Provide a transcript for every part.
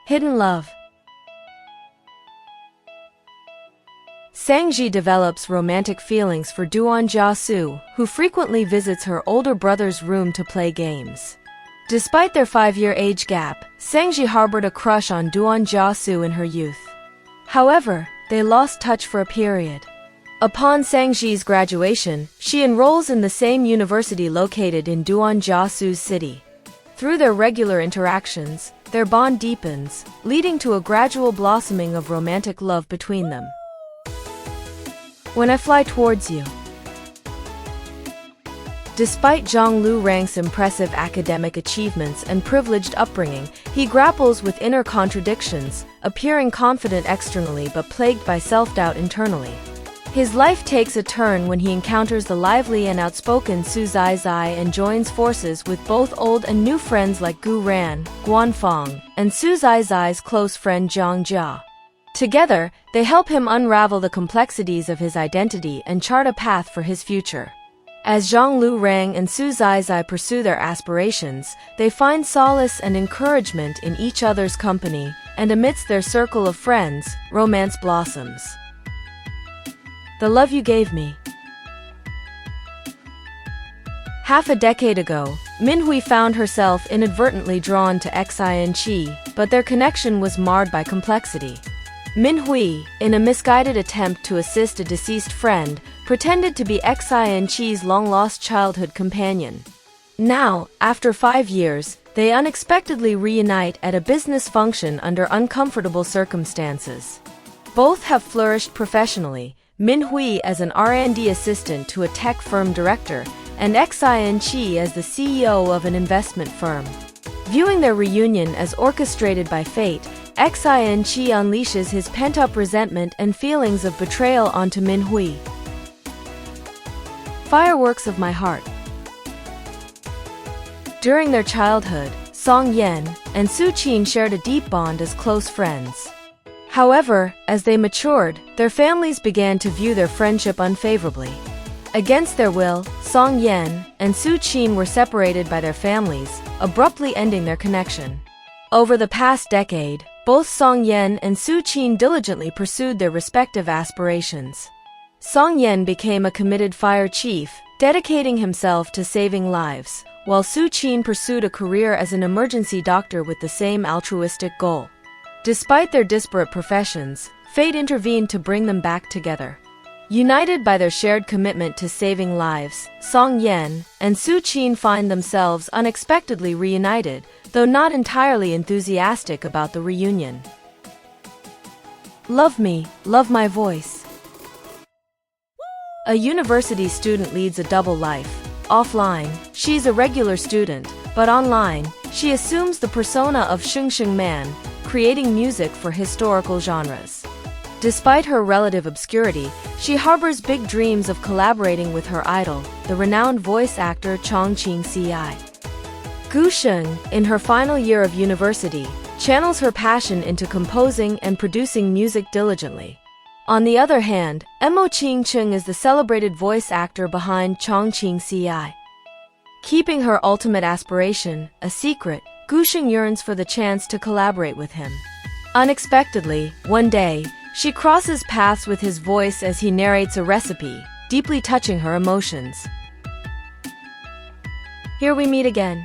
Hidden love. Sangji develops romantic feelings for Duan Jia-soo, who frequently visits her older brother's room to play games. Despite their 5-year age gap, Sangji harbored a crush on Duan Jia-soo in her youth. However, they lost touch for a period. Upon Sangji's graduation, she enrolls in the same university located in Duan Jia-soo's city. Through their regular interactions, their bond deepens, leading to a gradual blossoming of romantic love between them. When I Fly Towards You. Despite Zhang Lu-rang's impressive academic achievements and privileged upbringing, he grapples with inner contradictions, appearing confident externally but plagued by self-doubt internally. His life takes a turn when he encounters the lively and outspoken Su Zai and joins forces with both old and new friends like Gu Ran, Guan Fong, and Su Zai's close friend Zhang Jia. Together, they help him unravel the complexities of his identity and chart a path for his future. As Zhang Lu-rang and Su Zai pursue their aspirations, they find solace and encouragement in each other's company, and amidst their circle of friends, romance blossoms. The Love You Gave Me. Half a decade ago, Minhui found herself inadvertently drawn to Xin, but their connection was marred by complexity. Minhui, in a misguided attempt to assist a deceased friend, pretended to be Xin's long-lost childhood companion. Now, after 5 years, they unexpectedly reunite at a business function under uncomfortable circumstances. Both have flourished professionally, Minhui as an R&D assistant to a tech firm director, and Xin as the CEO of an investment firm. Viewing their reunion as orchestrated by fate, Xin unleashes his pent-up resentment and feelings of betrayal onto Minhui. Fireworks of My Heart. During their childhood, Song Yan and Su Qin shared a deep bond as close friends. However, as they matured, their families began to view their friendship unfavorably. Against their will, Song Yan and Su Qin were separated by their families, abruptly ending their connection. Over the past decade, both Song Yan and Su Qin diligently pursued their respective aspirations. Song Yan became a committed fire chief, dedicating himself to saving lives, while Su Qin pursued a career as an emergency doctor with the same altruistic goal. Despite their disparate professions, fate intervened to bring them back together. United by their shared commitment to saving lives, Song Yan and Su Qin find themselves unexpectedly reunited, though not entirely enthusiastic about the reunion. Love Me, Love My Voice. A university student leads a double life. Offline, she's a regular student, but online, she assumes the persona of Sheng Man, creating music for historical genres. Despite her relative obscurity, she harbors big dreams of collaborating with her idol, the renowned voice actor Chong Qing-ci. Gu Sheng, in her final year of university, channels her passion into composing and producing music diligently. On the other hand, Mo Qing-chung is the celebrated voice actor behind Chong Qing-ci. Keeping her ultimate aspiration a secret, Gu Sheng yearns for the chance to collaborate with him. Unexpectedly, one day, she crosses paths with his voice as he narrates a recipe, deeply touching her emotions. Here we meet again.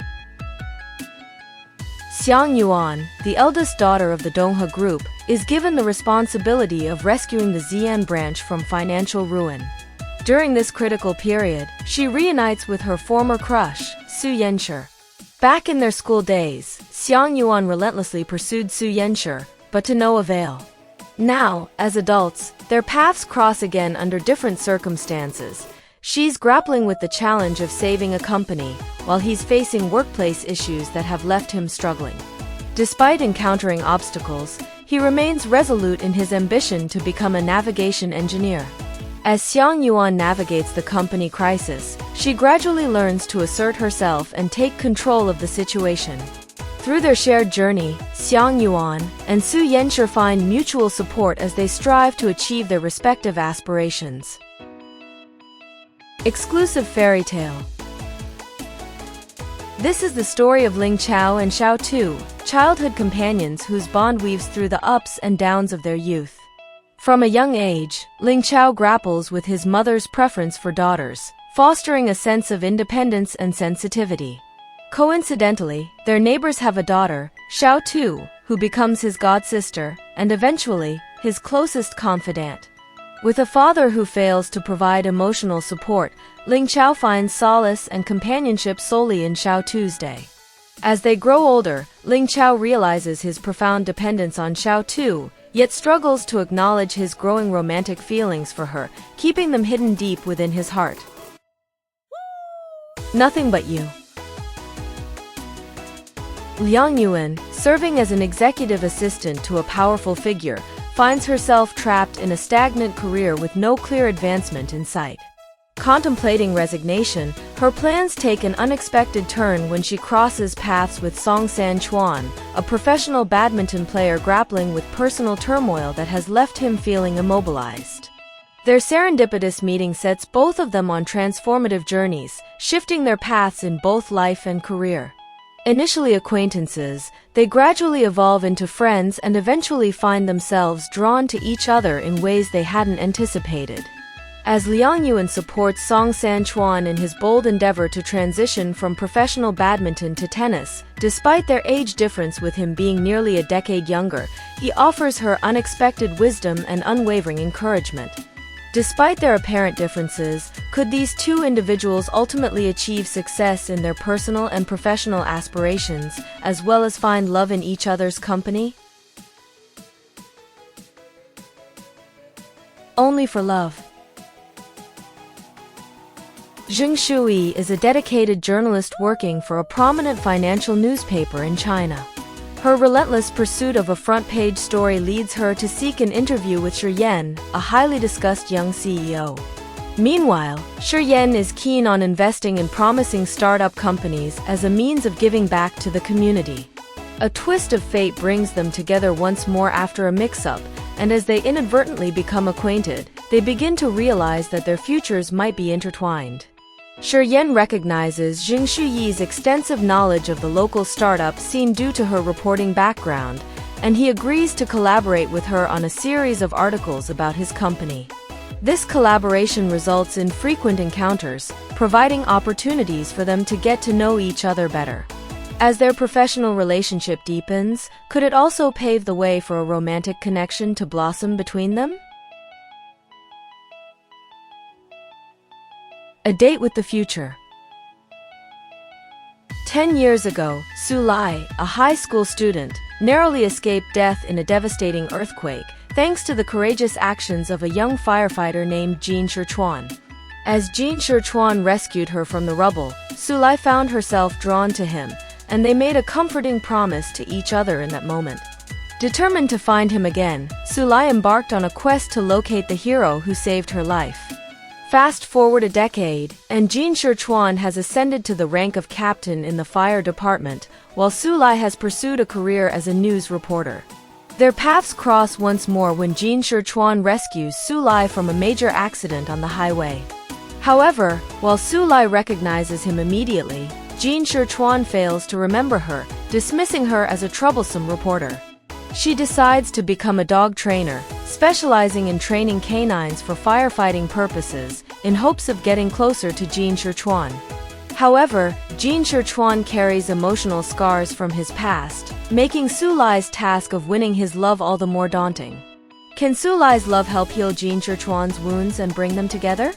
Xiang Yuan, the eldest daughter of the Donghe Group, is given the responsibility of rescuing the Xian branch from financial ruin. During this critical period, she reunites with her former crush, Su Yanshi. Back in their school days, Xiang Yuan relentlessly pursued Su Yanshi, but to no avail. Now, as adults, their paths cross again under different circumstances. She's grappling with the challenge of saving a company, while he's facing workplace issues that have left him struggling. Despite encountering obstacles, he remains resolute in his ambition to become a navigation engineer. As Xiang Yuan navigates the company crisis, she gradually learns to assert herself and take control of the situation. Through their shared journey, Xiang Yuan and Su Yanshi find mutual support as they strive to achieve their respective aspirations. Exclusive fairy tale. This is the story of Ling Chao and Xiao Tu, childhood companions whose bond weaves through the ups and downs of their youth. From a young age, Ling Chao grapples with his mother's preference for daughters, fostering a sense of independence and sensitivity. Coincidentally, their neighbors have a daughter, Xiao Tu, who becomes his godsister, and eventually, his closest confidant. With a father who fails to provide emotional support, Ling Chao finds solace and companionship solely in Xiao Tu's day. As they grow older, Ling Chao realizes his profound dependence on Xiao Tu, yet struggles to acknowledge his growing romantic feelings for her, keeping them hidden deep within his heart. Nothing But You. Liang Yuan, serving as an executive assistant to a powerful figure, finds herself trapped in a stagnant career with no clear advancement in sight. Contemplating resignation, her plans take an unexpected turn when she crosses paths with Song Sanchuan, a professional badminton player grappling with personal turmoil that has left him feeling immobilized. Their serendipitous meeting sets both of them on transformative journeys, shifting their paths in both life and career. Initially acquaintances, they gradually evolve into friends and eventually find themselves drawn to each other in ways they hadn't anticipated. As Liang Yuan supports Song Sanchuan in his bold endeavor to transition from professional badminton to tennis, despite their age difference with him being nearly a decade younger, he offers her unexpected wisdom and unwavering encouragement. Despite their apparent differences, could these two individuals ultimately achieve success in their personal and professional aspirations, as well as find love in each other's company? Only for Love. Zheng Shui is a dedicated journalist working for a prominent financial newspaper in China. Her relentless pursuit of a front-page story leads her to seek an interview with Shi Yan, a highly discussed young CEO. Meanwhile, Shi Yan is keen on investing in promising startup companies as a means of giving back to the community. A twist of fate brings them together once more after a mix-up, and as they inadvertently become acquainted, they begin to realize that their futures might be intertwined. Shi Yan recognizes Zheng Shuyi's extensive knowledge of the local startup scene due to her reporting background, and he agrees to collaborate with her on a series of articles about his company. This collaboration results in frequent encounters, providing opportunities for them to get to know each other better. As their professional relationship deepens, could it also pave the way for a romantic connection to blossom between them? A Date with the Future. 10 years ago, Su Lai, a high school student, narrowly escaped death in a devastating earthquake, thanks to the courageous actions of a young firefighter named Jin Shichuan. As Jin Shichuan rescued her from the rubble, Su Lai found herself drawn to him, and they made a comforting promise to each other in that moment. Determined to find him again, Su Lai embarked on a quest to locate the hero who saved her life. Fast forward a decade, and Jin Shichuan has ascended to the rank of captain in the fire department, while Su Lai has pursued a career as a news reporter. Their paths cross once more when Jin Shichuan rescues Su Lai from a major accident on the highway. However, while Su Lai recognizes him immediately, Jin Shichuan fails to remember her, dismissing her as a troublesome reporter. She decides to become a dog trainer, specializing in training canines for firefighting purposes, in hopes of getting closer to Jin Shichuan. However, Jin Shichuan carries emotional scars from his past, making Su Lai's task of winning his love all the more daunting. Can Su Lai's love help heal Jin Shichuan's wounds and bring them together?